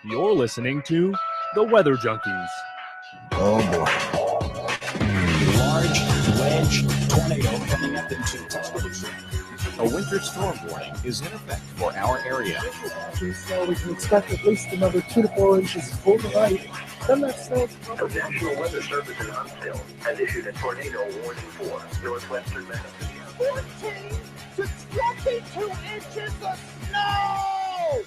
You're listening to The Weather Junkies. Oh boy. Large wedge tornado coming up into Tuscaloosa. A winter storm warning is in effect for our area. So we can expect at least another 2 to 4 inches overnight. Then that snow. The National Weather Service in Huntsville has issued a tornado warning for northwestern Massachusetts. 14 to 22 inches of snow!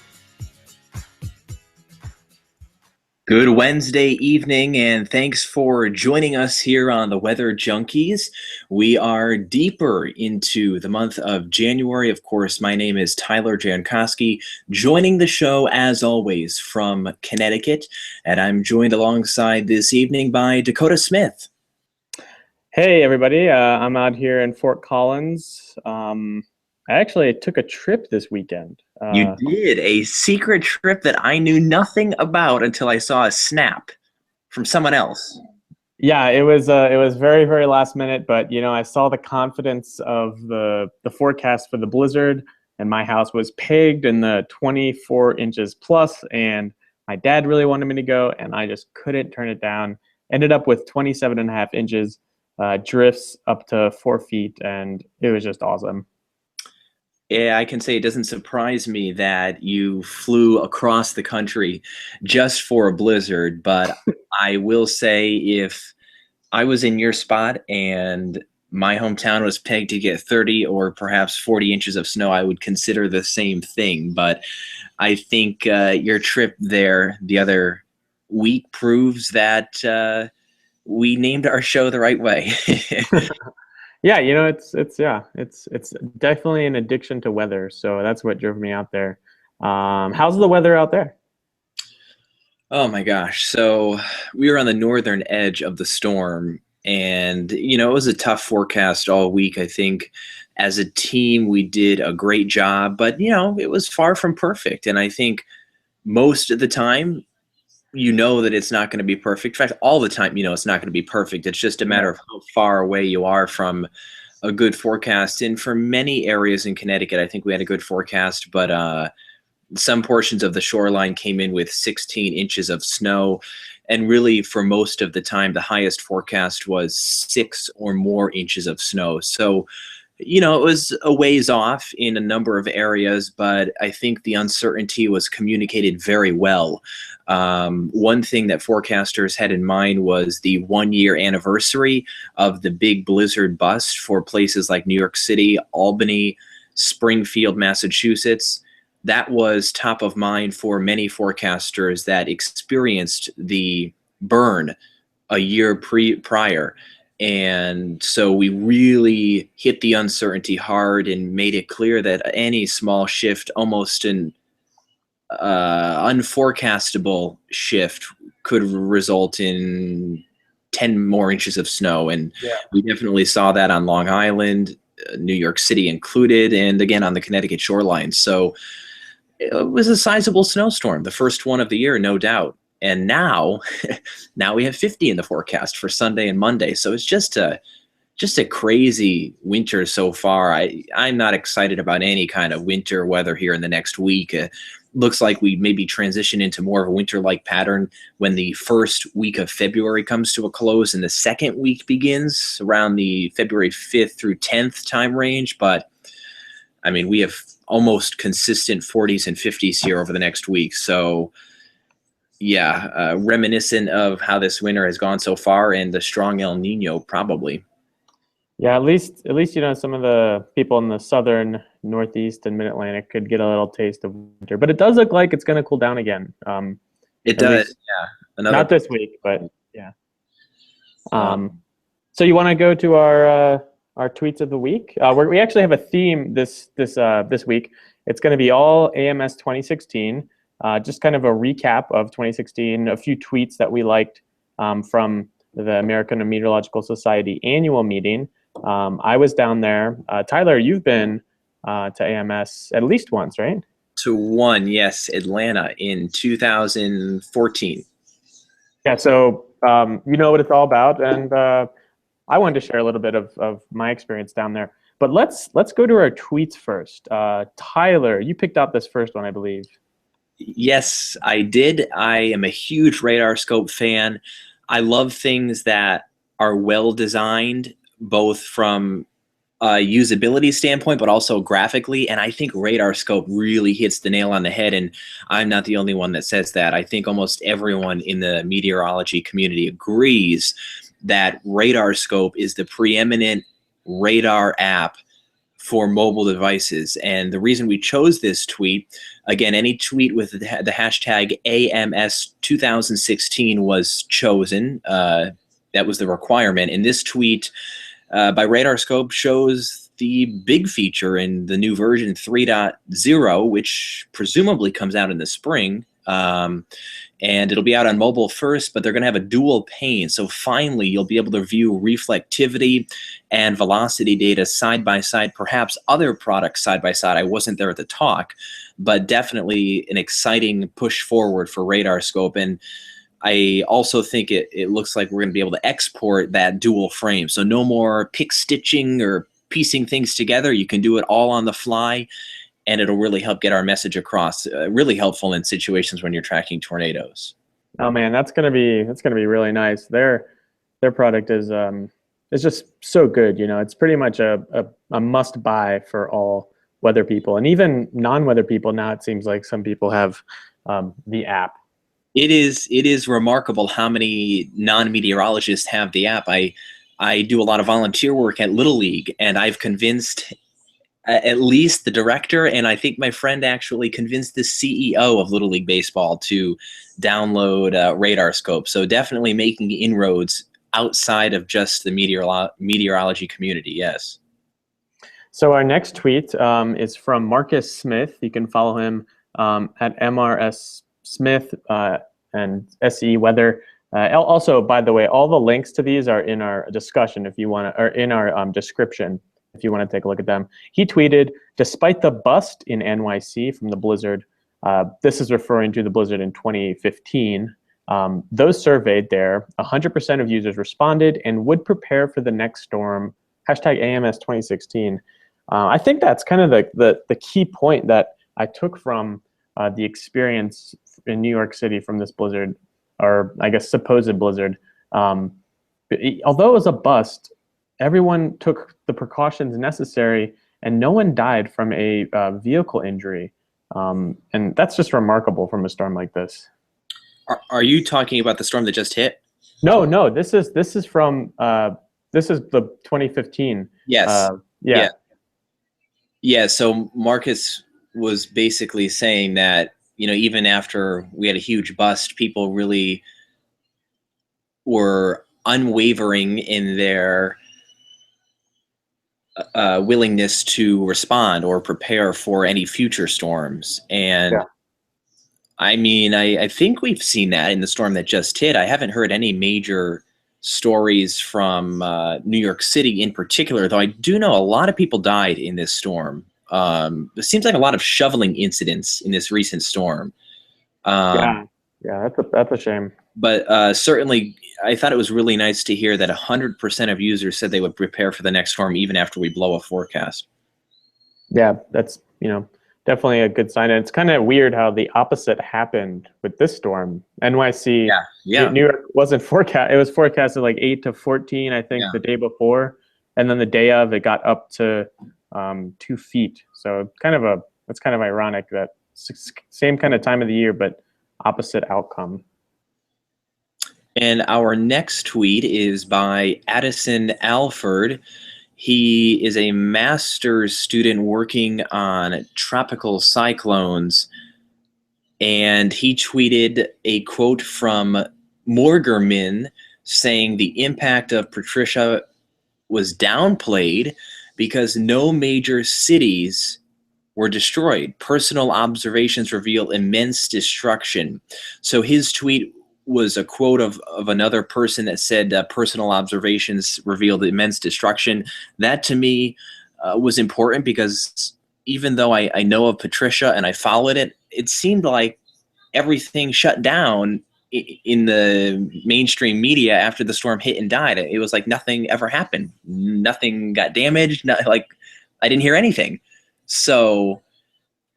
Good Wednesday evening, and thanks for joining us here on the Weather Junkies. We are deeper into the month of January. Of course, my name is Tyler Jankowski, joining the show as always from Connecticut, and I'm joined alongside this evening by Dakota Smith. Hey everybody, I'm out here in Fort Collins. I actually took a trip this weekend. You did a secret trip that I knew nothing about until I saw a snap from someone else. Yeah, it was very, very last minute, but you know, I saw the confidence of the forecast for the blizzard, and my house was pegged in the 24 inches plus, and my dad really wanted me to go, and I just couldn't turn it down. Ended up with 27.5 inches, drifts up to 4 feet, and it was just awesome. Yeah, I can say it doesn't surprise me that you flew across the country just for a blizzard, but I will say if I was in your spot and my hometown was pegged to get 30 or perhaps 40 inches of snow, I would consider the same thing. But I think your trip there the other week proves that we named our show the right way. Yeah, you know, it's definitely an addiction to weather. So that's what drove me out there. How's the weather out there? Oh my gosh. So we were on the northern edge of the storm, and you know, it was a tough forecast all week. I think as a team we did a great job, but you know, it was far from perfect. And I think most of the time, you know that it's not going to be perfect. In fact, all the time, you know, it's not going to be perfect. It's just a matter of how far away you are from a good forecast. And for many areas in Connecticut, I think we had a good forecast, but some portions of the shoreline came in with 16 inches of snow. And really, for most of the time, the highest forecast was 6 or more inches of snow. So, you know, it was a ways off in a number of areas, but I think the uncertainty was communicated very well. One thing that forecasters had in mind was the 1-year anniversary of the big blizzard bust for places like New York City, Albany, Springfield, Massachusetts. That was top of mind for many forecasters that experienced the burn a year prior. And so we really hit the uncertainty hard and made it clear that any small shift, almost an unforecastable shift, could result in 10 more inches of snow. And we definitely saw that on Long Island, New York City included, and again on the Connecticut shoreline. So it was a sizable snowstorm, the first one of the year, no doubt. And now we have 50 in the forecast for Sunday and Monday. So it's just a crazy winter so far. I'm not excited about any kind of winter weather here in the next week. Looks like we maybe transition into more of a winter-like pattern when the first week of February comes to a close and the second week begins around the February 5th through 10th time range. But I mean, we have almost consistent 40s and 50s here over the next week. So yeah, reminiscent of how this winter has gone so far and the strong El Nino probably. Yeah, at least you know, some of the people in the southern, northeast, and mid-Atlantic could get a little taste of winter. But it does look like it's going to cool down again. It does, yeah. Not this week, but yeah. So you want to go to our tweets of the week? We actually have a theme this week. It's going to be all AMS 2016. Just kind of a recap of 2016, a few tweets that we liked from the American Meteorological Society annual meeting. I was down there. Tyler, you've been to AMS at least once, right? To one, yes, Atlanta in 2014. Yeah, so you know what it's all about, and I wanted to share a little bit of my experience down there. But let's go to our tweets first. Tyler, you picked out this first one, I believe. Yes, I did. I am a huge radar scope fan. I love things that are well designed, both from a usability standpoint, but also graphically. And I think radar scope really hits the nail on the head. And I'm not the only one that says that. I think almost everyone in the meteorology community agrees that radar scope is the preeminent radar app for mobile devices. And the reason we chose this tweet, again, any tweet with the hashtag AMS 2016 was chosen. That was the requirement. And this tweet by Radarscope shows the big feature in the new version 3.0, which presumably comes out in the spring. And it'll be out on mobile first, but they're going to have a dual pane. So finally, you'll be able to view reflectivity and velocity data side by side, perhaps other products side by side. I wasn't there at the talk, but definitely an exciting push forward for Radarscope. And I also think it looks like we're going to be able to export that dual frame. So no more pick stitching or piecing things together. You can do it all on the fly, and it'll really help get our message across. Really helpful in situations when you're tracking tornadoes. Oh man, that's gonna be really nice. Their product is just so good. You know, it's pretty much a must buy for all weather people, and even non-weather people. Now it seems like some people have the app. It is remarkable how many non-meteorologists have the app. I do a lot of volunteer work at Little League, and I've convinced at least the director, and I think my friend actually convinced the CEO of Little League Baseball to download Radarscope. So definitely making inroads outside of just the meteorology community, yes. So our next tweet is from Marcus Smith. You can follow him at MRS Smith and SE Weather. Also, by the way, all the links to these are in our discussion if you want to, or in our description if you want to take a look at them. He tweeted, despite the bust in NYC from the blizzard, this is referring to the blizzard in 2015, those surveyed there, 100% of users responded and would prepare for the next storm, hashtag AMS 2016. I think that's kind of the key point that I took from the experience in New York City from this blizzard, or I guess supposed blizzard. Although it was a bust, everyone took the precautions necessary and no one died from a vehicle injury. And that's just remarkable from a storm like this. Are you talking about the storm that just hit? No, this is from this is the 2015. Yes. Yeah. Yeah, so Marcus was basically saying that, you know, even after we had a huge bust, people really were unwavering in their willingness to respond or prepare for any future storms. And yeah. I mean, I think we've seen that in the storm that just hit. I haven't heard any major stories from New York City in particular, though I do know a lot of people died in this storm. It seems like a lot of shoveling incidents in this recent storm. Yeah, that's a shame. But certainly, I thought it was really nice to hear that 100% of users said they would prepare for the next storm even after we blow a forecast. Yeah, that's, you know, definitely a good sign. And it's kind of weird how the opposite happened with this storm. NYC, New York wasn't forecast. It was forecasted like 8 to 14, I think, the day before, and then the day of it got up to 2 feet. So it's kind of ironic that same kind of time of the year, but opposite outcome. And our next tweet is by Addison Alford. He is a master's student working on tropical cyclones, and he tweeted a quote from Morgerman saying the impact of Patricia was downplayed because no major cities were destroyed. Personal observations reveal immense destruction. So his tweet was a quote of another person that said personal observations revealed immense destruction. That to me was important because even though I know of Patricia and I followed it, it seemed like everything shut down in the mainstream media after the storm hit and died. It was like nothing ever happened. Nothing got damaged. I didn't hear anything. So,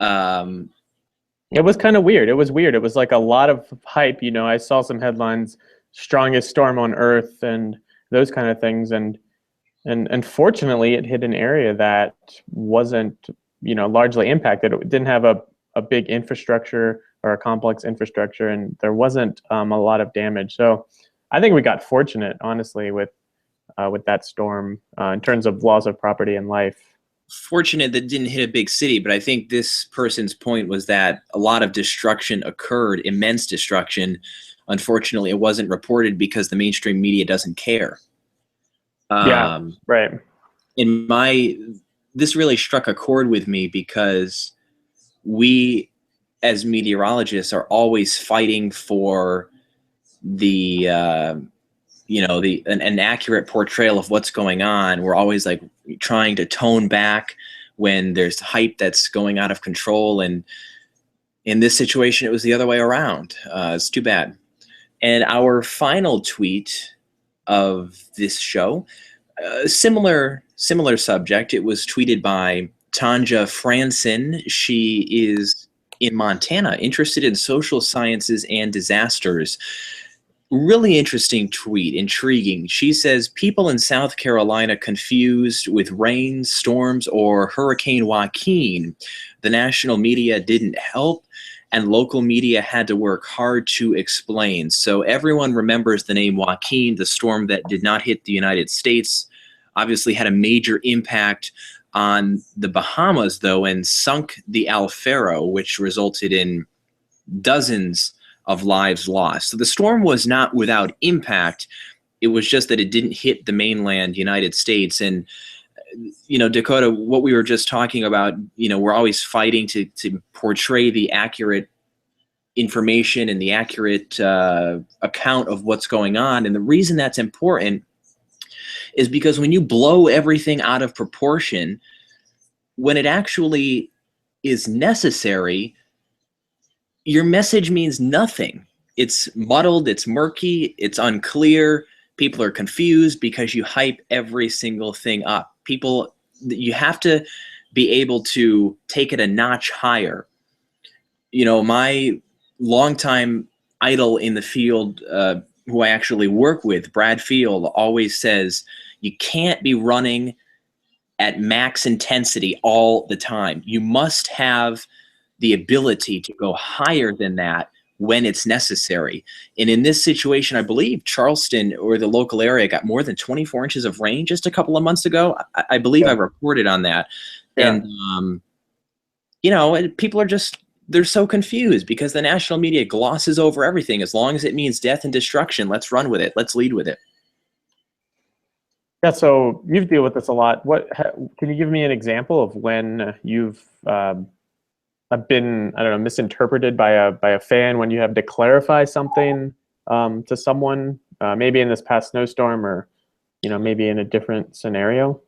it was kind of weird. It was weird. It was like a lot of hype. I saw some headlines, strongest storm on Earth, and those kind of things. And unfortunately, it hit an area that wasn't, largely impacted. It didn't have a big infrastructure or a complex infrastructure, and there wasn't a lot of damage. So I think we got fortunate, honestly, with that storm in terms of loss of property and life. fortunate that it didn't hit a big city, but I think this person's point was that a lot of destruction occurred, immense destruction. Unfortunately, it wasn't reported because the mainstream media doesn't care. Yeah, right. This really struck a chord with me because we, as meteorologists, are always fighting for an accurate portrayal of what's going on. We're always like trying to tone back when there's hype that's going out of control. And in this situation, it was the other way around. It's too bad. And our final tweet of this show, similar subject. It was tweeted by Tanja Franson. She is in Montana, interested in social sciences and disasters. Really interesting tweet, intriguing. She says, people in South Carolina confused with rain, storms, or Hurricane Joaquin. The national media didn't help, and local media had to work hard to explain. So everyone remembers the name Joaquin, the storm that did not hit the United States, obviously had a major impact on the Bahamas, though, and sunk the Alfaro, which resulted in dozens of lives lost. So the storm was not without impact. It was just that it didn't hit the mainland United States. And, Dakota, what we were just talking about, we're always fighting to portray the accurate information and the accurate account of what's going on. And the reason that's important is because when you blow everything out of proportion, when it actually is necessary, your message means nothing. It's muddled, it's murky, it's unclear. People are confused because you hype every single thing up. You have to be able to take it a notch higher. My longtime idol in the field, who I actually work with, Brad Field, always says, you can't be running at max intensity all the time. You must have the ability to go higher than that when it's necessary. And in this situation, I believe Charleston or the local area got more than 24 inches of rain just a couple of months ago. I believe I reported on that. Yeah. And, people are they're so confused because the national media glosses over everything. As long as it means death and destruction, let's run with it. Let's lead with it. Yeah, so you deal with this a lot. Can you give me an example of when you've been, misinterpreted by a fan, when you have to clarify something to someone, maybe in this past snowstorm or, maybe in a different scenario?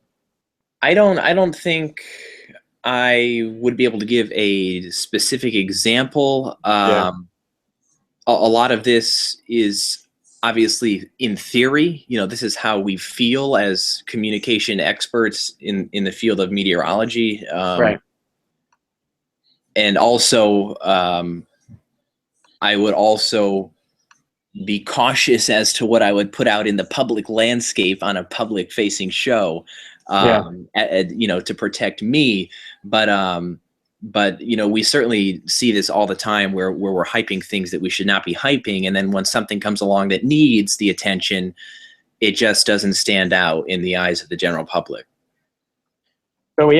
I don't think I would be able to give a specific example. A lot of this is obviously in theory. This is how we feel as communication experts in the field of meteorology. Right. And also, I would also be cautious as to what I would put out in the public landscape on a public-facing show, to protect me. But we certainly see this all the time where we're hyping things that we should not be hyping, and then when something comes along that needs the attention, it just doesn't stand out in the eyes of the general public. So we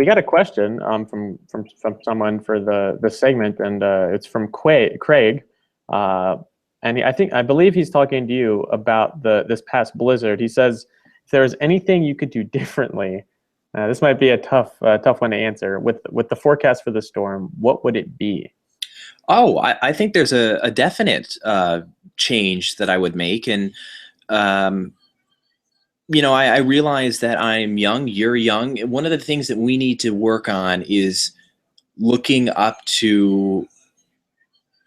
got a question from someone for the segment, and it's from Craig, and I believe he's talking to you about this past blizzard. He says, if there's anything you could do differently, this might be a tough one to answer. With the forecast for the storm, what would it be? Oh, I think there's a definite change that I would make, and I realize that I'm young, you're young. One of the things that we need to work on is looking up to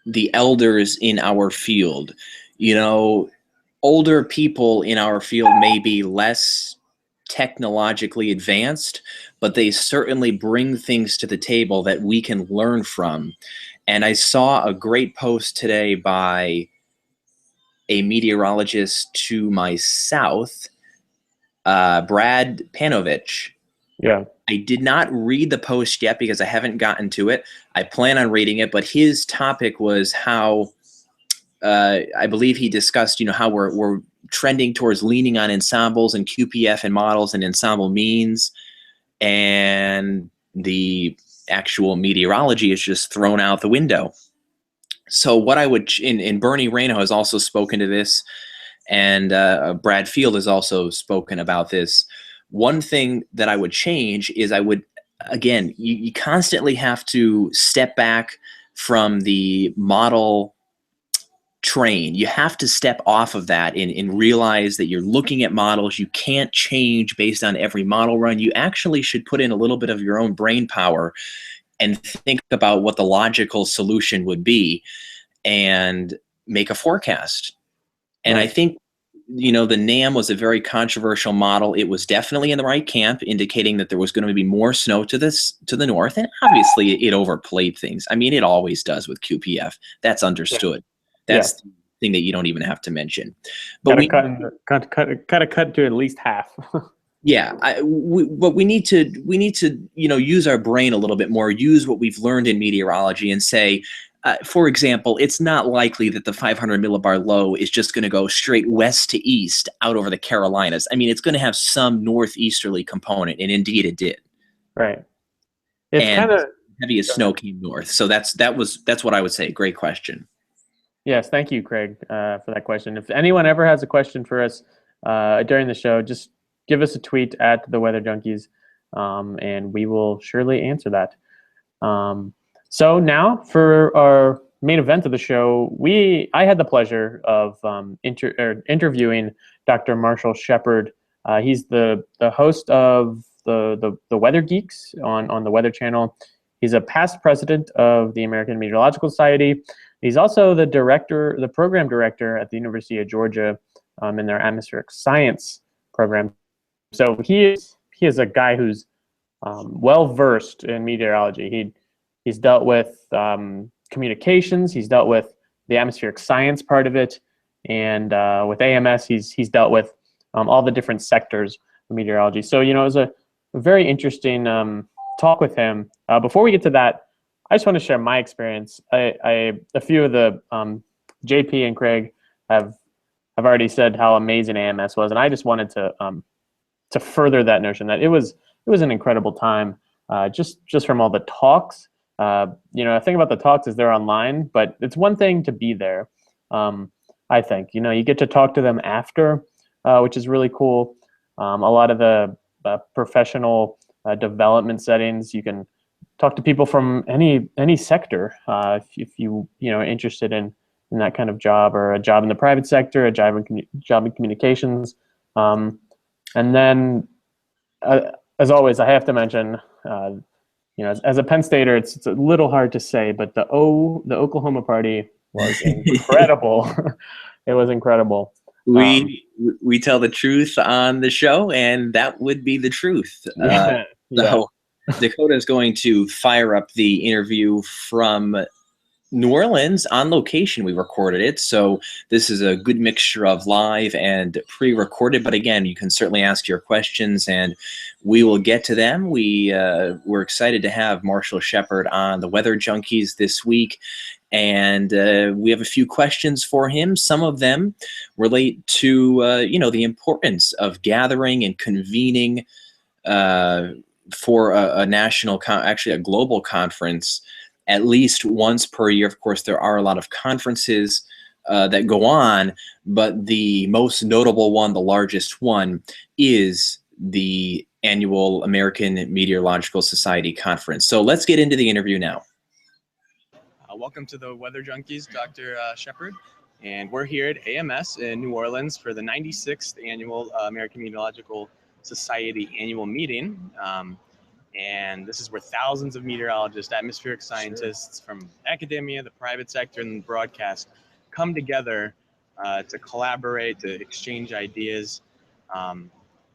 the elders in our field. Older people in our field may be less technologically advanced, but they certainly bring things to the table that we can learn from. And I saw a great post today by a meteorologist to my south, Brad Panovich. Yeah. I did not read the post yet because I haven't gotten to it. I plan on reading it, but his topic was how I believe he discussed, how we're trending towards leaning on ensembles and QPF and models and ensemble means, and the actual meteorology is just thrown out the window. So what I would, and Bernie Rayno has also spoken to this, and Brad Field has also spoken about this. One thing that I would change is again, you constantly have to step back from the model train. You have to step off of that and realize that you're looking at models. You can't change based on every model run. You actually should put in a little bit of your own brain power and think about what the logical solution would be and make a forecast. And I think, the NAM was a very controversial model. It was definitely in the right camp, indicating that there was going to be more snow to the north. And obviously it overplayed things. I mean, it always does with QPF. That's understood. That's the thing that you don't even have to mention. But gotta cut to at least half. Yeah, but we need to use our brain a little bit more, use what we've learned in meteorology, and say, for example, it's not likely that the 500 millibar low is just going to go straight west to east out over the Carolinas. I mean, it's going to have some northeasterly component, and indeed it did. Right. It's kind of heaviest snow came north. So that's what I would say. Great question. Yes, thank you, Craig, for that question. If anyone ever has a question for us during the show, just give us a tweet at the Weather Junkies, and we will surely answer that. So now for our main event of the show, I had the pleasure of interviewing Dr. Marshall Shepard. He's the host of the Weather Geeks on the Weather Channel. He's a past president of the American Meteorological Society. He's also the program director at the University of Georgia in their atmospheric science program. So he is a guy who's well versed in meteorology. He's dealt with communications. He's dealt with the atmospheric science part of it, and with AMS, he's dealt with all the different sectors of meteorology. So it was a very interesting talk with him. Before we get to that, I just want to share my experience. A few of the JP and Craig have already said how amazing AMS was, and I just wanted to further that notion that it was an incredible time, just from all the talks. I think about the talks is they're online, but it's one thing to be there. I think you get to talk to them after, which is really cool. A lot of the professional development settings, you can talk to people from any sector if you interested in that kind of job, or a job in the private sector, a job in communications. And then, as always, I have to mention, as a Penn Stater, it's a little hard to say, but the Oklahoma party was incredible. It was incredible. We tell the truth on the show, and that would be the truth. So Dakota is going to fire up the interview from New Orleans on location. We recorded it, so this is a good mixture of live and pre-recorded. But again, you can certainly ask your questions, and we will get to them. We're excited to have Marshall Shepard on the Weather Junkies this week, and we have a few questions for him. Some of them relate to the importance of gathering and convening for a national, actually a global conference at least once per year. Of course, there are a lot of conferences that go on, but the most notable one, the largest one, is the annual American Meteorological Society Conference. So let's get into the interview now. Welcome to the Weather Junkies, Dr. Shepard. And we're here at AMS in New Orleans for the 96th Annual American Meteorological Society Annual Meeting. And this is where thousands of meteorologists, atmospheric scientists from academia, the private sector, and broadcast come together to collaborate, to exchange ideas.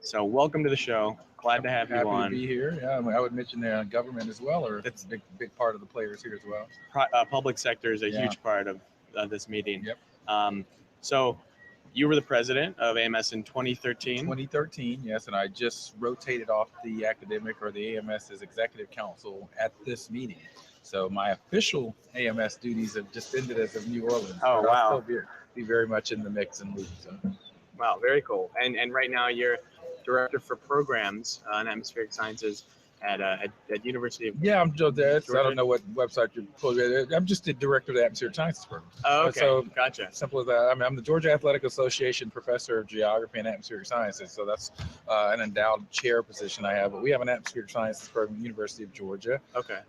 So welcome to the show. Glad to have you Happy on. to be here. Yeah, I would mention the government as well, or it's a big part of the players here as well. Public sector is a Yeah. huge part of this meeting. Yep. So you were the president of AMS in 2013. 2013, yes, and I just rotated off the academic or the AMS's executive council at this meeting. So my official AMS duties have just ended as of New Orleans. Oh, but wow. I'll still be very much in the mix and loop. So. Wow, very cool. And right now you're director for programs in atmospheric sciences at University of Yeah, I'm Joe Dez. I Georgia? don't know what website you're pulling. I'm just the director of the atmospheric sciences program. Oh, okay. So Gotcha. simple as that. I mean, I'm the Georgia Athletic Association professor of geography and atmospheric sciences. So that's an endowed chair position I have. But we have an atmospheric sciences program at the University of Georgia. Okay.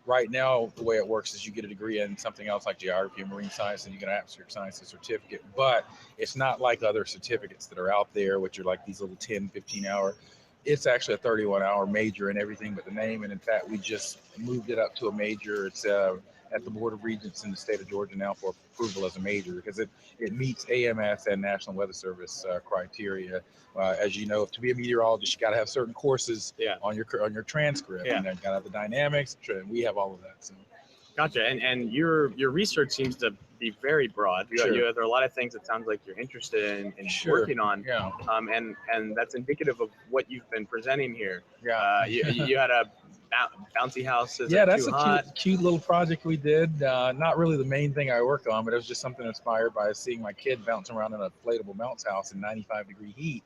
Right now, the way it works is you get a degree in something else like geography and marine science, and you get an atmospheric sciences certificate. But it's not like other certificates that are out there, which are like these little 10, 15-hour. It's actually a 31-hour major in everything but the name. And in fact, we just moved it up to a major. It's at the Board of Regents in the state of Georgia now for approval as a major because it meets AMS and National Weather Service criteria. As you know, to be a meteorologist, you got to have certain courses on your transcript. Yeah. And you got to have the dynamics. We have all of that. So. Gotcha. And your research seems to be very broad. Sure. There are a lot of things it sounds like you're interested in Sure. working on. Yeah. And that's indicative of what you've been presenting here. Yeah. You had a bouncy house. Yeah, that's a cute little project we did. Not really the main thing I work on, but it was just something inspired by seeing my kid bouncing around in an inflatable bounce house in 95-degree heat.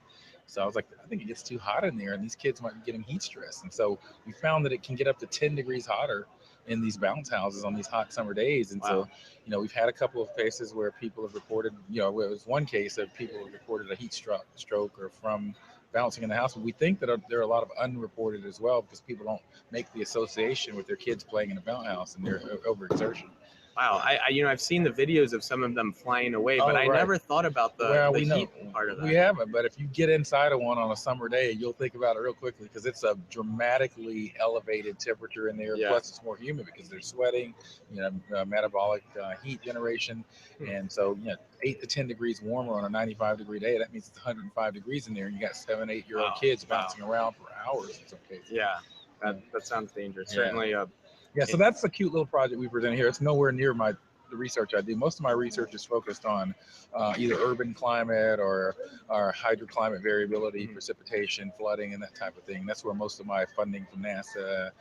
So I was like, I think it gets too hot in there, and these kids might be getting heat stress. And so we found that it can get up to 10 degrees hotter in these bounce houses on these hot summer days. And so, we've had a couple of cases where people have reported, it was one case of people have reported a heat stroke or from bouncing in the house. But we think that there are a lot of unreported as well because people don't make the association with their kids playing in a bounce house and their overexertion. Wow, I've seen the videos of some of them flying away, but I never thought about the heat part of that. We haven't, but if you get inside of one on a summer day, you'll think about it real quickly because it's a dramatically elevated temperature in there. Yeah. Plus, it's more humid because they're sweating, metabolic heat generation, and so 8 to 10 degrees warmer on a 95-degree day. That means it's 105 degrees in there, and you got 7, 8-year-old kids bouncing around for hours in some cases. Yeah, that sounds dangerous. Yeah. Certainly. Yeah, so that's a cute little project we presented here. It's nowhere near the research I do. Most of my research is focused on either urban climate or hydroclimate variability, precipitation, flooding, and that type of thing. That's where most of my funding from NASA,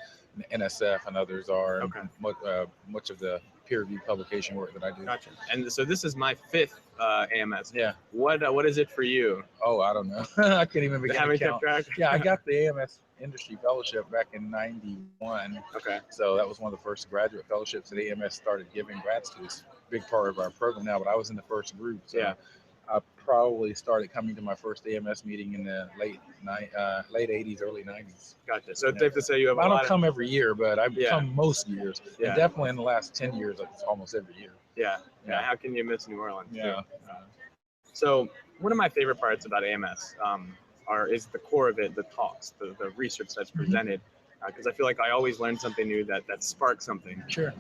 NSF, and others are. Okay. And much of the peer-reviewed publication work that I do. Gotcha. And so this is my 5th AMS. Yeah. What is it for you? Oh, I don't know. I can't even begin to count. Track? Yeah, I got the AMS Industry Fellowship back in '91. Okay. So that was one of the first graduate fellowships that AMS started giving grad students. Big part of our program now, but I was in the first group. So yeah. I probably started coming to my first AMS meeting in the late 80s, early 90s. Gotcha. So it's safe to say you have I don't come every year, but I come most years. Yeah. And definitely in the last 10 years, it's almost every year. Yeah. How can you miss New Orleans? Yeah. So one of my favorite parts about AMS is the core of it, the talks, the research that's presented, because I feel like I always learn something new that sparks something. Sure.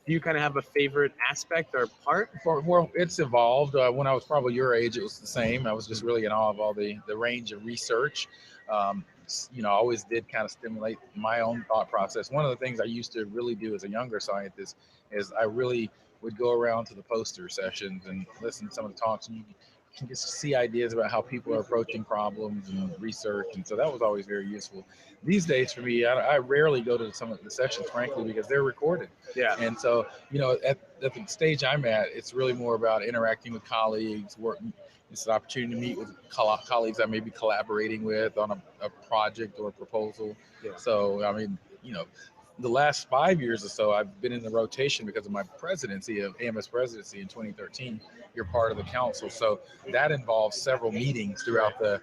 Do you kind of have a favorite aspect or part? Well, it's evolved. When I was probably your age, it was the same. I was just really in awe of all the range of research. I always did kind of stimulate my own thought process. One of the things I used to really do as a younger scientist is I really would go around to the poster sessions and listen to some of the talks, and you can just see ideas about how people are approaching problems and research, and so that was always very useful. These days for me, I rarely go to some of the sessions, frankly, because they're recorded. Yeah. And so, at the stage I'm at, it's really more about interacting with colleagues, it's an opportunity to meet with colleagues I may be collaborating with on a project or a proposal. Yeah. So, the last 5 years or so, I've been in the rotation because of my presidency of AMS presidency in 2013. You're part of the council, so that involves several meetings throughout the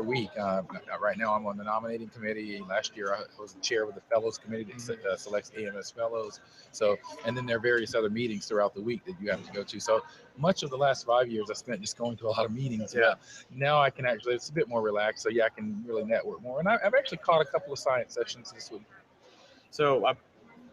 week. Right now, I'm on the nominating committee. Last year, I was the chair of the fellows committee that selects AMS fellows. So, and then there are various other meetings throughout the week that you have to go to. So, much of the last 5 years, I spent just going to a lot of meetings. Yeah. Now I can actually, it's a bit more relaxed. So, I can really network more. And I've actually caught a couple of science sessions this week. So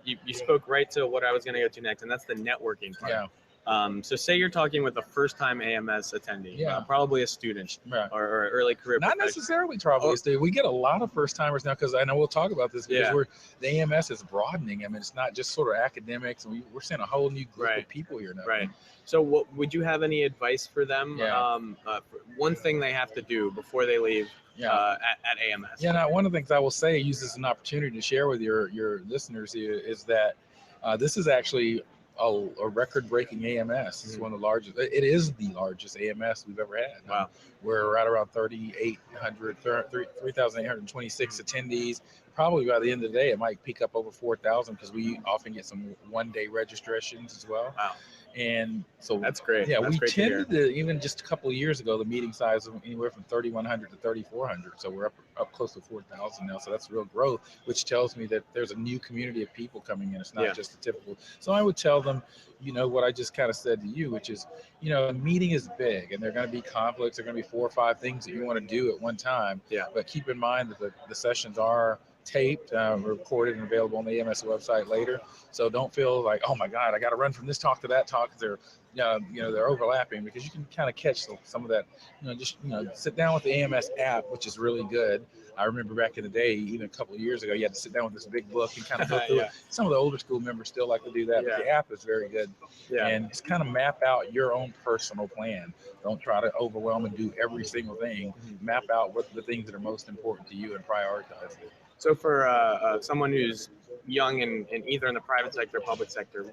you spoke right to what I was going to go to next, and that's the networking part. Yeah. So say you're talking with a first-time AMS attendee, Yeah. probably a student Right. or early career Not professional. necessarily trouble. We get a lot of first timers now, because I know we'll talk about this, because Yeah. the AMS is broadening. I mean, it's not just sort of academics. We're seeing a whole new group Right. of people here now. Right. So what would you have any advice for them? Yeah. One thing they have to do before they leave Yeah. at AMS. Yeah. Now, one of the things I will say, use this as an opportunity to share with your listeners here, is that this is actually a record-breaking AMS. This is one of the largest. It is the largest AMS we've ever had. Wow. We're right around 3,826 attendees. Probably by the end of the day, it might peak up over 4,000, because we often get some one-day registrations as well. Wow. And so That's great. Yeah, That's we great to hear. tended to, even just a couple of years ago, the meeting size was anywhere from 3,100 to 3,400. So we're up close to 4,000 now. So that's real growth, which tells me that there's a new community of people coming in. It's not just the typical. So I would tell them, what I just kind of said to you, which is, a meeting is big, and there are going to be conflicts. There are going to be 4 or 5 things that you want to do at one time. Yeah. But keep in mind that the sessions are taped, recorded, and available on the AMS website later. So don't feel like, oh my God, I got to run from this talk to that talk, because they're overlapping, because you can kind of catch some of that. Sit down with the AMS app, which is really good. I remember back in the day, even a couple of years ago, you had to sit down with this big book and kind of go through it. Some of the older school members still like to do that, but the app is very good. And just kind of map out your own personal plan. Don't try to overwhelm and do every single thing. Map out what the things that are most important to you and prioritize it. So for someone who's young and either in the private sector or public sector,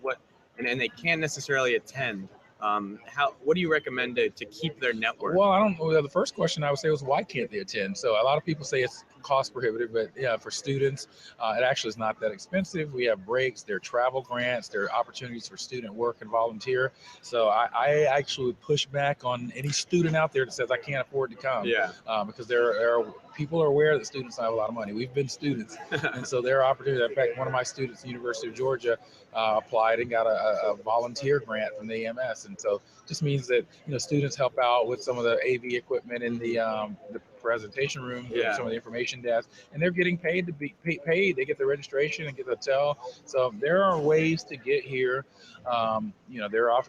and they can't necessarily attend, what do you recommend to keep their network? Well, I don't know. The first question I would say was, why can't they attend? So a lot of people say it's cost prohibitive, but yeah, for students, it actually is not that expensive. We have breaks, there are travel grants, there are opportunities for student work and volunteer. So I actually would push back on any student out there that says I can't afford to come. Yeah. Because there are people are aware that students don't have a lot of money. We've been students, and so there are opportunities. In fact, one of my students at the University of Georgia applied and got a volunteer grant from the AMS, and so just means that students help out with some of the AV equipment in the presentation room, some of the information desk, and they're getting paid to be paid. They get the registration and get the hotel. So there are ways to get here. There are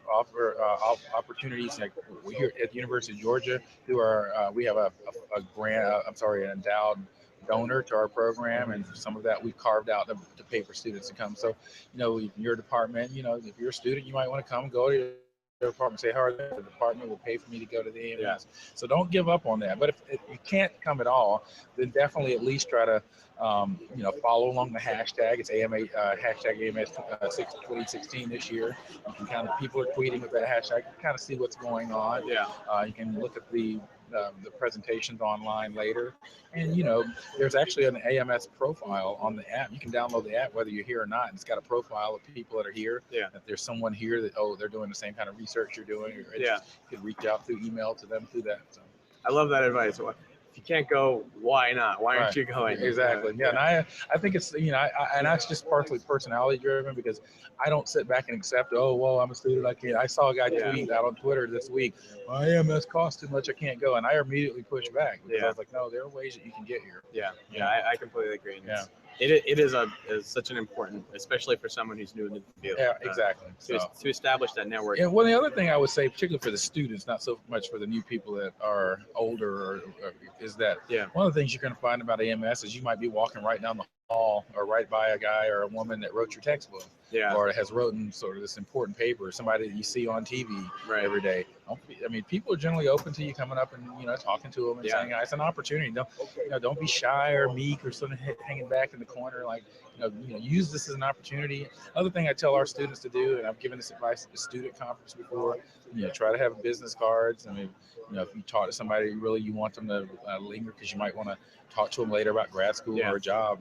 opportunities, like we here at the University of Georgia, we have an endowed donor to our program, and some of that we've carved out to pay for students to come. So, your department, if you're a student, you might want to come, go to the department, say, how are they? The department will pay for me to go to the AMS. Yeah. So don't give up on that. But if you can't come at all, then definitely at least try to, follow along the hashtag. It's hashtag AMS 2016 this year. You can kind of, people are tweeting with that hashtag. You can kind of see what's going on. Yeah. You can look at the presentations online later, and there's actually an AMS profile on the app. You can download the app whether you're here or not, and it's got a profile of people that are here. Yeah. If there's someone here that they're doing the same kind of research you're doing, or you could reach out through email to them through that. So. I love that advice. If you can't go, why not? Why aren't you going? Exactly. Yeah. And I think it's, and that's just partly personality driven, because I don't sit back and accept, oh, well, I'm a student, I can't. I saw a guy tweet out on Twitter this week, my AMS costs too much, I can't go. And I immediately pushed back, because I was like, no, there are ways that you can get here. Yeah. I completely agree. It is such an important, especially for someone who's new in the field. Yeah, exactly. To establish that network. And one of the other thing I would say, particularly for the students, not so much for the new people that are older, is that one of the things you're going to find about AMS is you might be walking right down the hall or right by a guy or a woman that wrote your textbook, or has written sort of this important paper, somebody that you see on TV every day. I mean, people are generally open to you coming up and talking to them and saying, it's an opportunity. Don't be shy or meek or sort of hanging back in the corner. Like, use this as an opportunity. Other thing I tell our students to do, and I've given this advice at the student conference before, try to have business cards. I mean, if you talk to somebody you want them to linger, because you might want to talk to them later about grad school or a job,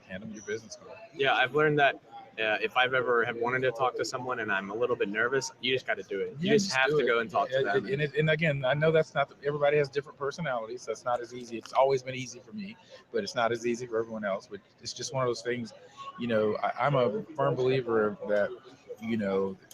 hand them your business card. Yeah, I've learned that if I've ever have wanted to talk to someone and I'm a little bit nervous, you just got to do it. You just have to go and talk to them. And again, I know that's not, everybody has different personalities. That's not as easy. It's always been easy for me, but it's not as easy for everyone else. But it's just one of those things, I'm a firm believer that,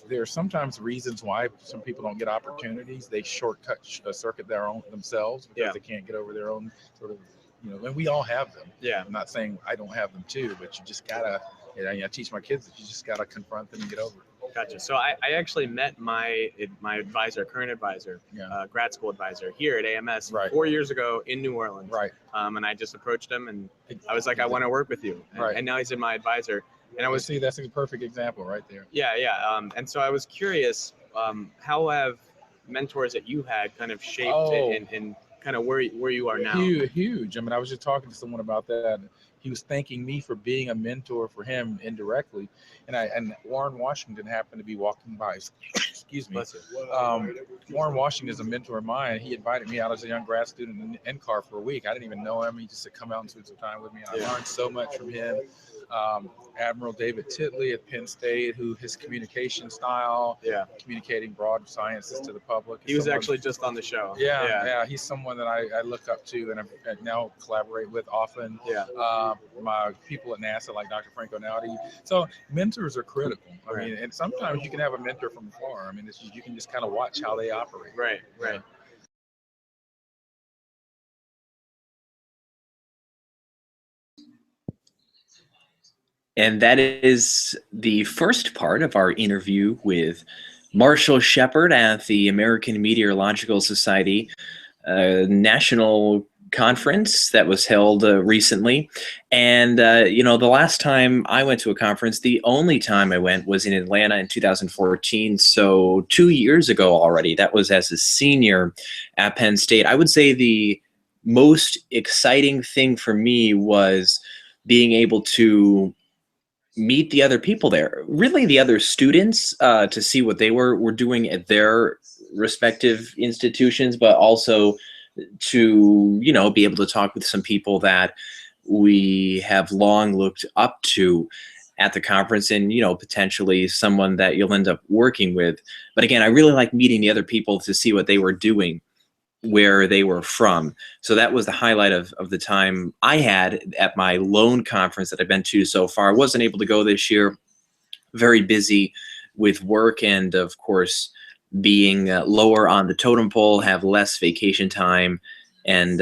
there are sometimes reasons why some people don't get opportunities. They shortcut, circuit themselves because they can't get over their own sort of, and we all have them. Yeah. I'm not saying I don't have them too, but you just gotta, I teach my kids that you just gotta confront them and get over it. Gotcha. So I actually met my advisor, current advisor, Yeah. grad school advisor here at AMS Right. 4 years ago in New Orleans. Right. And I just approached him and I was like, I want to work with you. Right. And now he's in my advisor. And I was see, that's a perfect example right there. Yeah. And so I was curious, how have mentors that you had kind of shaped and kind of where you are now? Huge. I mean, I was just talking to someone about that. He was thanking me for being a mentor for him indirectly, and Warren Washington happened to be walking by. Excuse me. Warren Washington is a mentor of mine. He invited me out as a young grad student in NCAR for a week. I didn't even know him. He just said, come out and spend some time with me. And I learned so much from him. Admiral David Titley at Penn State, who his communication style, communicating broad sciences to the public. He was actually just on the show. Yeah. He's someone that I look up to and I now collaborate with often. My people at NASA, like Dr. Franco Naudi. So mentors are critical. I mean, and sometimes you can have a mentor from afar. I mean, you can just kind of watch how they operate. Right. And that is the first part of our interview with Marshall Shepard at the American Meteorological Society National Conference that was held recently. And, the last time I went to a conference, the only time I went was in Atlanta in 2014. So 2 years ago already. That was as a senior at Penn State. I would say the most exciting thing for me was being able to meet the other people there, really the other students, to see what they were doing at their respective institutions, but also to, be able to talk with some people that we have long looked up to at the conference and, potentially someone that you'll end up working with. But again, I really like meeting the other people to see what they were doing, where they were from. So that was the highlight of the time I had at my lone conference that I've been to so far. I wasn't able to go this year, very busy with work and of course being lower on the totem pole, have less vacation time and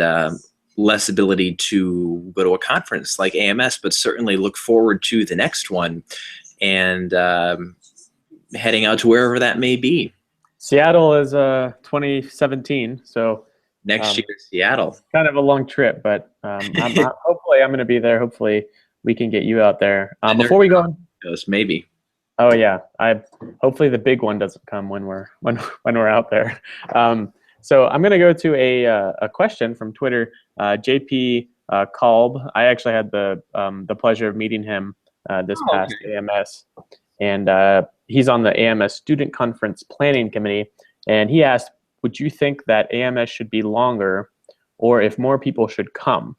less ability to go to a conference like AMS, but certainly look forward to the next one and heading out to wherever that may be. Seattle is 2017, so next year, Seattle. Kind of a long trip, but hopefully I'm going to be there. Hopefully we can get you out there. Before we go, maybe. Oh yeah, hopefully the big one doesn't come when we're out there. So I'm going to go to a question from Twitter. JP Kalb. I actually had the pleasure of meeting him this past AMS, and he's on the AMS Student Conference Planning Committee, and he asked, would you think that AMS should be longer or if more people should come?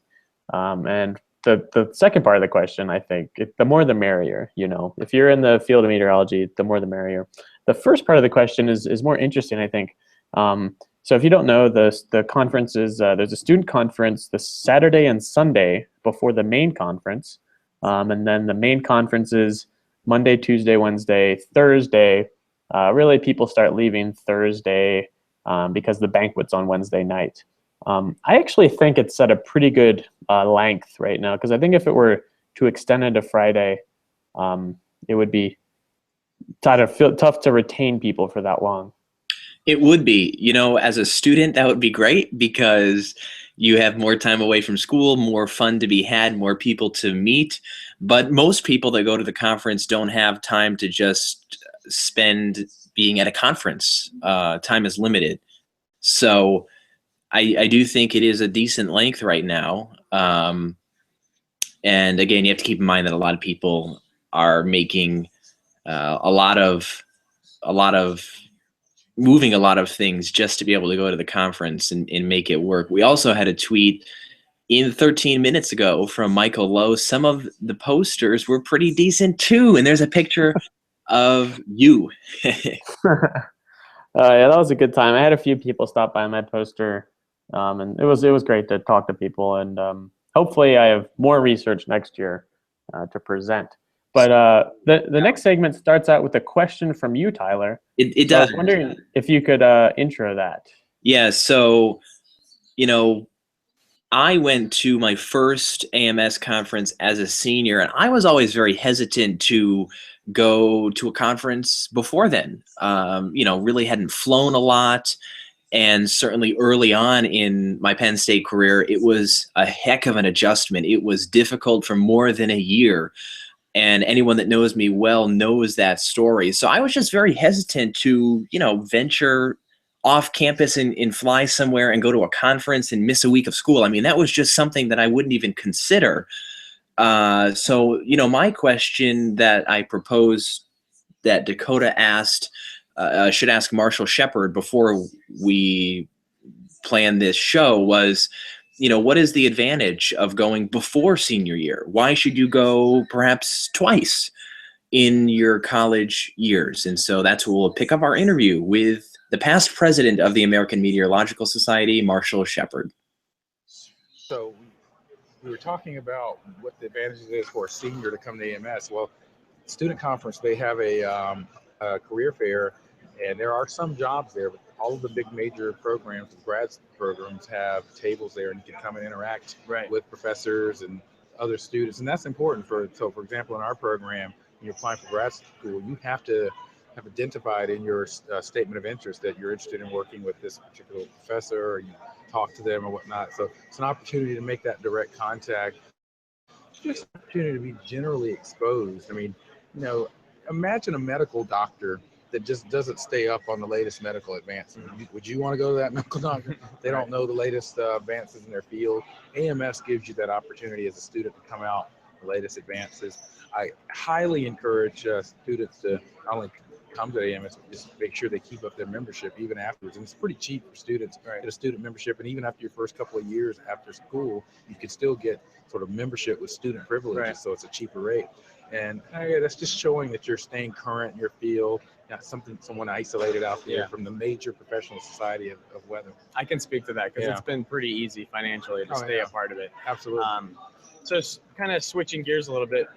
And the second part of the question, I think, the more the merrier, if you're in the field of meteorology, the more the merrier. The first part of the question is more interesting, I think. So if you don't know, the conference is, there's a student conference the Saturday and Sunday before the main conference. And then the main conference is Monday, Tuesday, Wednesday, Thursday. Really, people start leaving Thursday because the banquet's on Wednesday night. I actually think it's at a pretty good length right now, because I think if it were to extend it to Friday, it would be tough to retain people for that long. It would be. As a student, that would be great because you have more time away from school, more fun to be had, more people to meet. But most people that go to the conference don't have time to just spend being at a conference. Time is limited. So I do think it is a decent length right now. And again, you have to keep in mind that a lot of people are making moving a lot of things just to be able to go to the conference and make it work. We also had a tweet in 13 minutes ago from Michael Lowe. Some of the posters were pretty decent too. And there's a picture of you. Yeah, that was a good time. I had a few people stop by my poster. And it was great to talk to people, and hopefully I have more research next year to present. But the next segment starts out with a question from you, Tyler. It so does. I was wondering if you could intro that. Yeah. So, I went to my first AMS conference as a senior, and I was always very hesitant to go to a conference before then. Really hadn't flown a lot. And certainly early on in my Penn State career, it was a heck of an adjustment. It was difficult for more than a year. And anyone that knows me well knows that story. So I was just very hesitant to, venture off campus and fly somewhere and go to a conference and miss a week of school. I mean, that was just something that I wouldn't even consider. My question that I proposed that Dakota asked, should ask Marshall Shepard before we plan this show was, what is the advantage of going before senior year? Why should you go perhaps twice in your college years? And so that's where we'll pick up our interview with the past president of the American Meteorological Society, Marshall Shepard. So we were talking about what the advantages is for a senior to come to AMS. Well, student conference, they have a career fair, and there are some jobs there, but all of the big major programs, the grad programs, have tables there, and you can come and interact with professors and other students, and that's important for example, in our program, when you're applying for grad school, you have to have identified in your statement of interest that you're interested in working with this particular professor, or you talk to them or whatnot. So it's an opportunity to make that direct contact. It's just an opportunity to be generally exposed. I mean, imagine a medical doctor that just doesn't stay up on the latest medical advances. Would you want to go to that medical doctor? They don't know the latest advances in their field. AMS gives you that opportunity as a student to come out the latest advances. I highly encourage students to not only come to AMS, but just make sure they keep up their membership even afterwards. And it's pretty cheap for students to get a student membership. And even after your first couple of years after school, you can still get sort of membership with student privileges. So it's a cheaper rate. And that's just showing that you're staying current in your field, not someone isolated out there from the major professional society of weather. I can speak to that because it's been pretty easy financially to stay a part of it. Absolutely. So kind of switching gears a little bit.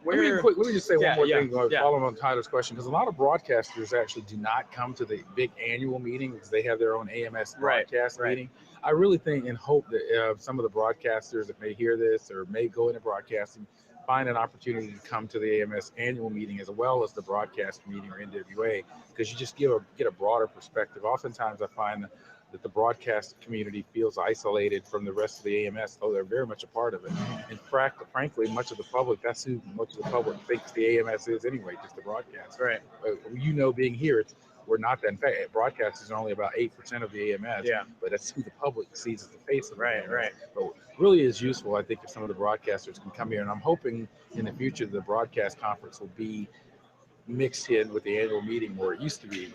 Let me just say one more thing following on Tyler's question, because a lot of broadcasters actually do not come to the big annual meeting because they have their own AMS broadcast meeting. I really think and hope that some of the broadcasters that may hear this or may go into broadcasting find an opportunity to come to the AMS annual meeting as well as the broadcast meeting or NWA, because you just get a broader perspective. Oftentimes I find that the broadcast community feels isolated from the rest of the AMS, though they're very much a part of it. And frankly, much of the public, that's who much of the public thinks the AMS is anyway, just the broadcast. Right. Being here, we're not that. In fact, broadcasters are only about 8% of the AMS. Yeah. But that's who the public sees as the face of the AMS. Right. But really is useful, I think, if some of the broadcasters can come here. And I'm hoping in the future the broadcast conference will be mixed in with the annual meeting where it used to be.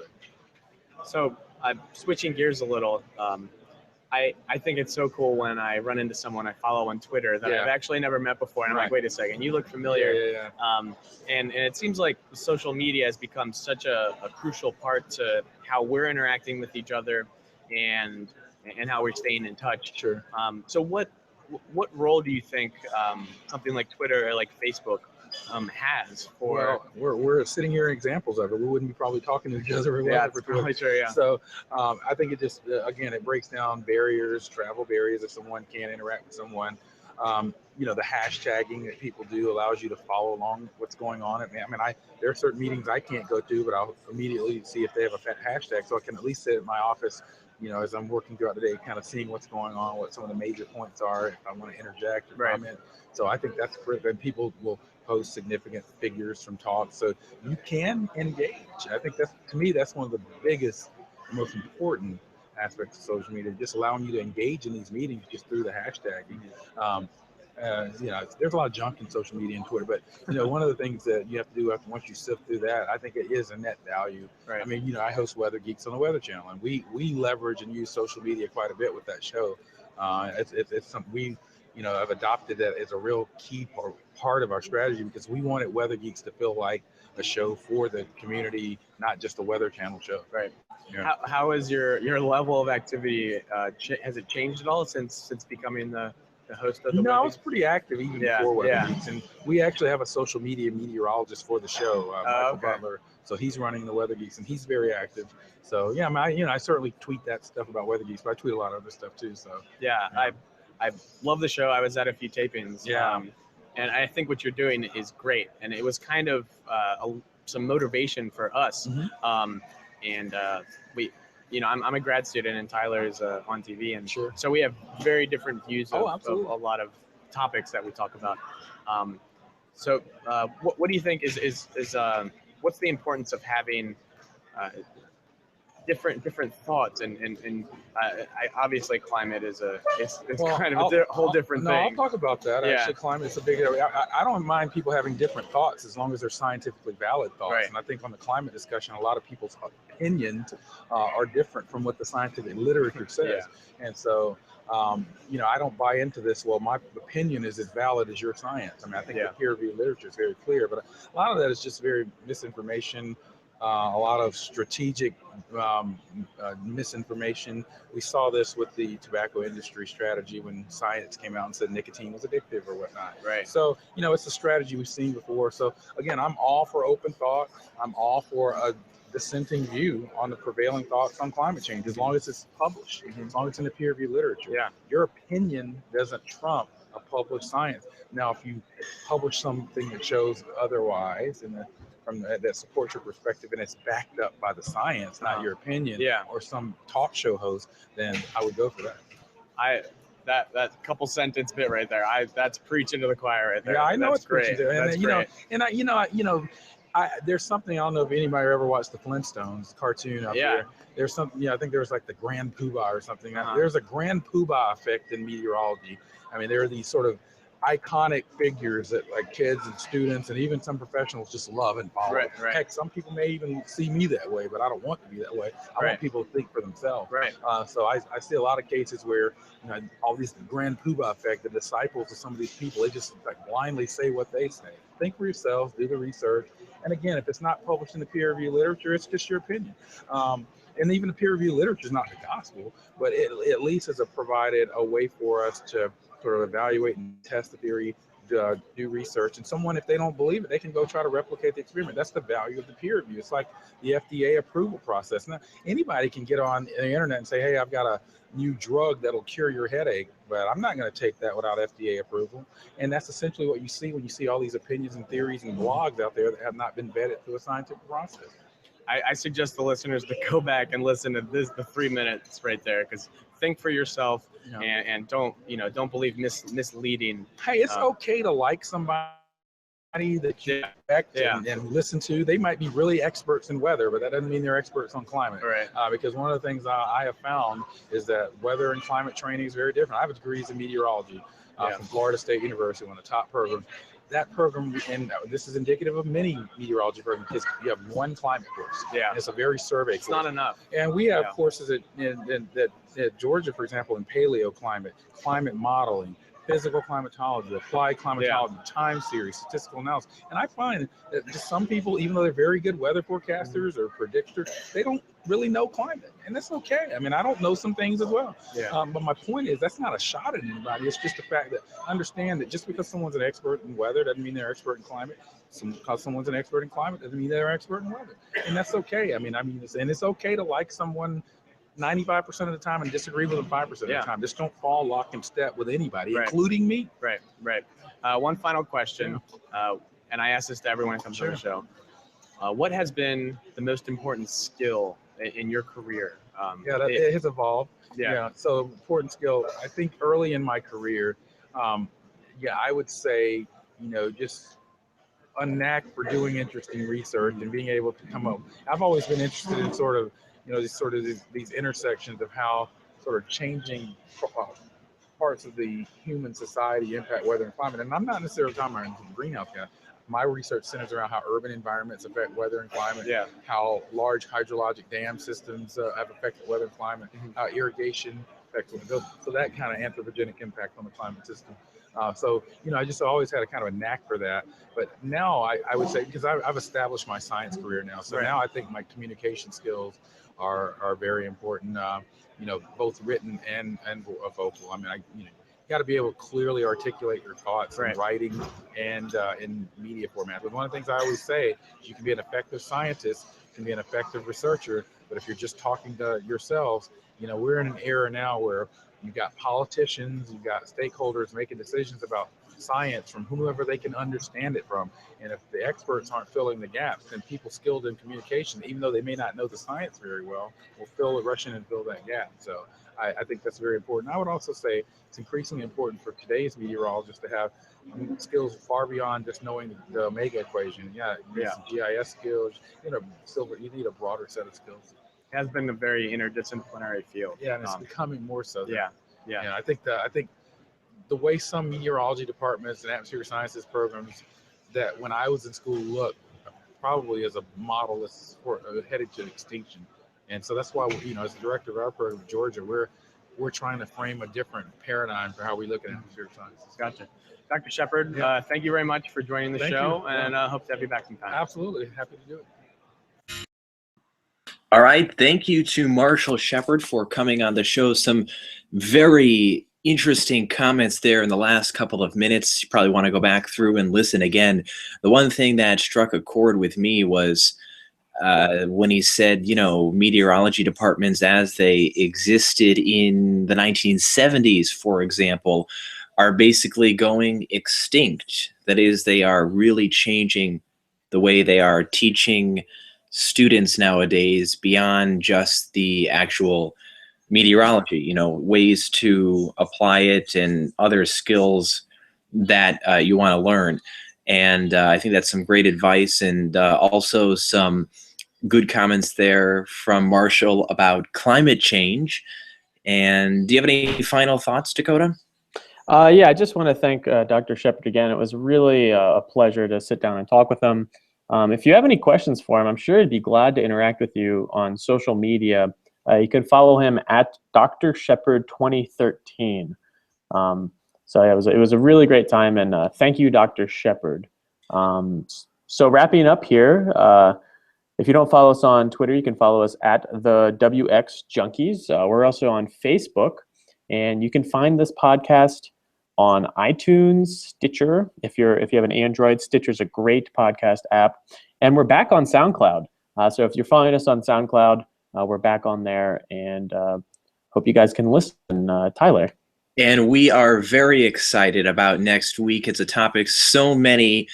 So I'm switching gears a little. I think it's so cool when I run into someone I follow on Twitter that I've actually never met before, and I'm like, wait a second, you look familiar. And it seems like social media has become such a crucial part to how we're interacting with each other and how we're staying in touch. Sure. So what role do you think something like Twitter or like Facebook has for? Well, we're sitting here examples of it. We wouldn't be probably talking to each other. That's probably true. Yeah. So I think it just again it breaks down travel barriers if someone can't interact with someone. The hashtagging that people do allows you to follow along what's going on. There are certain meetings I can't go to, but I'll immediately see if they have a hashtag, so I can at least sit at my office, as I'm working throughout the day, kind of seeing what's going on, what some of the major points are, if I want to interject or comment. So I think that's critical. And people will post significant figures from talks, so you can engage. I think that's one of the biggest, most important aspects of social media, just allowing you to engage in these meetings just through the hashtagging. There's a lot of junk in social media and Twitter, but one of the things that you have to do once you sift through that, I think it is a net value. Right. I host Weather Geeks on the Weather Channel, and we leverage and use social media quite a bit with that show. It's something we have adopted that as a real key part of our strategy, because we wanted Weather Geeks to feel like a show for the community, not just a Weather Channel show. Right. Yeah. How is your level of activity? Has it changed at all since becoming the host of the? I was pretty active even before Weather Geeks, and we actually have a social media meteorologist for the show, Michael Butler. So he's running the Weather Geeks, and he's very active. So I certainly tweet that stuff about Weather Geeks, but I tweet a lot of other stuff too. So I love the show. I was at a few tapings. Yeah. And I think what you're doing is great. And it was kind of some motivation for us. And we, I'm a grad student, and Tyler is on TV, and Sure. so we have very different views of a absolutely. lot of topics that we talk about. So what do you think is what's the importance of having different thoughts and obviously climate is kind of a whole different thing. I'll talk about that. Yeah. Actually, climate's a big area. I don't mind people having different thoughts as long as they're scientifically valid thoughts. Right. And I think on the climate discussion, a lot of people's opinions are different from what the scientific literature says. Yeah. And so, I don't buy into this. Well, my opinion is as valid as your science. I mean, I think the peer-reviewed literature is very clear, but a lot of that is just very misinformation. A lot of strategic misinformation. We saw this with the tobacco industry strategy when science came out and said nicotine was addictive or whatnot. Right. So, it's a strategy we've seen before. So again, I'm all for open thought. I'm all for a dissenting view on the prevailing thoughts on climate change, as long as it's published, as long as it's in the peer-reviewed literature. Yeah. Your opinion doesn't trump a published science. Now, if you publish something that shows otherwise that supports your perspective and it's backed up by the science, not your opinion or some talk show host, then I would go for that. That couple sentence bit right there, that's preaching to the choir right there. Yeah, I know that's it's great. preaching to, and great. There's something, I don't know if anybody ever watched the Flintstones cartoon out there. There's something, I think there was like the Grand Poobah or something. There's a Grand Poobah effect in meteorology. I mean, there are these sort of iconic figures that like kids and students and even some professionals just love and follow. Right. Heck, some people may even see me that way, but I don't want to be that way. I want people to think for themselves. Right. So I see a lot of cases where all these Grand Poobah effect, the disciples of some of these people, they just like blindly say what they say. Think for yourselves, do the research. And again, if it's not published in the peer-reviewed literature, it's just your opinion. And even the peer-reviewed literature is not the gospel, but it at least has provided a way for us to sort of evaluate and test the theory, do research. And someone, if they don't believe it, they can go try to replicate the experiment. That's the value of the peer review. It's like the FDA approval process. Now, anybody can get on the internet and say, hey, I've got a new drug that'll cure your headache, but I'm not going to take that without FDA approval. And that's essentially what you see when you see all these opinions and theories and blogs out there that have not been vetted through a scientific process. I suggest the listeners to go back and listen to the 3 minutes right there, because think for yourself and don't believe misleading. Hey, it's okay to like somebody that you respect and listen to. They might be really experts in weather, but that doesn't mean they're experts on climate. Right. Because one of the things I have found is that weather and climate training is very different. I have degrees in meteorology from Florida State University, one of the top programs. That program, and this is indicative of many meteorology programs, is you have one climate course. Yeah. It's a very survey course. It's not enough. And we have courses at Georgia, for example, in paleoclimate, climate modeling, physical climatology, applied climatology, time series, statistical analysis. And I find that just some people, even though they're very good weather forecasters or predictors, they don't really know climate. And that's okay. I mean, I don't know some things as well. Yeah. But my point is, that's not a shot at anybody. It's just the fact that understand that just because someone's an expert in weather doesn't mean they're expert in climate. Because someone's an expert in climate doesn't mean they're expert in weather. And that's okay. I mean, it's okay to like someone 95% of the time and disagree with them 5% of the time. Just don't fall lock and step with anybody, including me. Right. One final question, and I ask this to everyone who comes on the show. What has been the most important skill in your career? It has evolved. So important skill, I think early in my career, I would say, just a knack for doing interesting research and being able to come up. I've always been interested in sort of these intersections of how sort of changing parts of the human society impact weather and climate. And I'm not necessarily talking about greenhouse gas. My research centers around how urban environments affect weather and climate, how large hydrologic dam systems have affected weather and climate, how irrigation affects weather. So that kind of anthropogenic impact on the climate system. I just always had a kind of a knack for that. But now I would say, because I've established my science career now, so now I think my communication skills are very important, both written and vocal. I mean, you got to be able to clearly articulate your thoughts in writing and in media format. But one of the things I always say is you can be an effective scientist, you can be an effective researcher, but if you're just talking to yourselves, we're in an era now where You've got politicians, you've got stakeholders making decisions about science from whomever they can understand it from. And if the experts aren't filling the gaps, then people skilled in communication, even though they may not know the science very well, will rush in and fill that gap. So I think that's very important. I would also say it's increasingly important for today's meteorologists to have skills far beyond just knowing the omega equation. You need some GIS skills. You need a broader set of skills. It has been a very interdisciplinary field. Yeah, and it's becoming more so. Yeah. I think the way some meteorology departments and atmospheric sciences programs that when I was in school looked probably as a model that's headed to extinction. And so that's why, as the director of our program, Georgia, we're trying to frame a different paradigm for how we look at atmospheric sciences. Gotcha. Dr. Shepard, thank you very much for joining the show, and hope to have you back sometime. Absolutely. Happy to do it. All right. Thank you to Marshall Shepard for coming on the show. Some very interesting comments there in the last couple of minutes. You probably want to go back through and listen again. The one thing that struck a chord with me was when he said, meteorology departments as they existed in the 1970s, for example, are basically going extinct. That is, they are really changing the way they are teaching students nowadays beyond just the actual meteorology, ways to apply it and other skills that you want to learn. And I think that's some great advice, and also some good comments there from Marshall about climate change. And do you have any final thoughts, Dakota? I just want to thank Dr. Shepard again. It was really a pleasure to sit down and talk with him. If you have any questions for him, I'm sure he'd be glad to interact with you on social media. You can follow him at Dr. Shepard 2013. It was a really great time, and thank you, Dr. Shepard. So wrapping up here, if you don't follow us on Twitter, you can follow us at the WX Junkies. We're also on Facebook, and you can find this podcast on iTunes, Stitcher. If you have an Android, Stitcher's a great podcast app. And we're back on SoundCloud. So if you're following us on SoundCloud, we're back on there, and hope you guys can listen, Tyler. And we are very excited about next week. It's a topic so many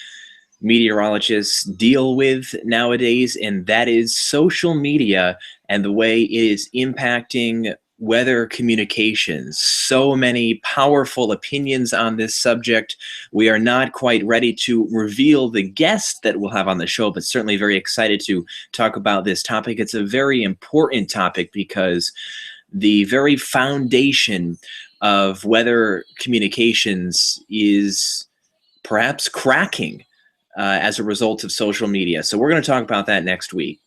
meteorologists deal with nowadays, and that is social media and the way it is impacting weather communications. So many powerful opinions on this subject. We are not quite ready to reveal the guest that we'll have on the show, but certainly very excited to talk about this topic. It's a very important topic because the very foundation of weather communications is perhaps cracking as a result of social media. So we're going to talk about that next week.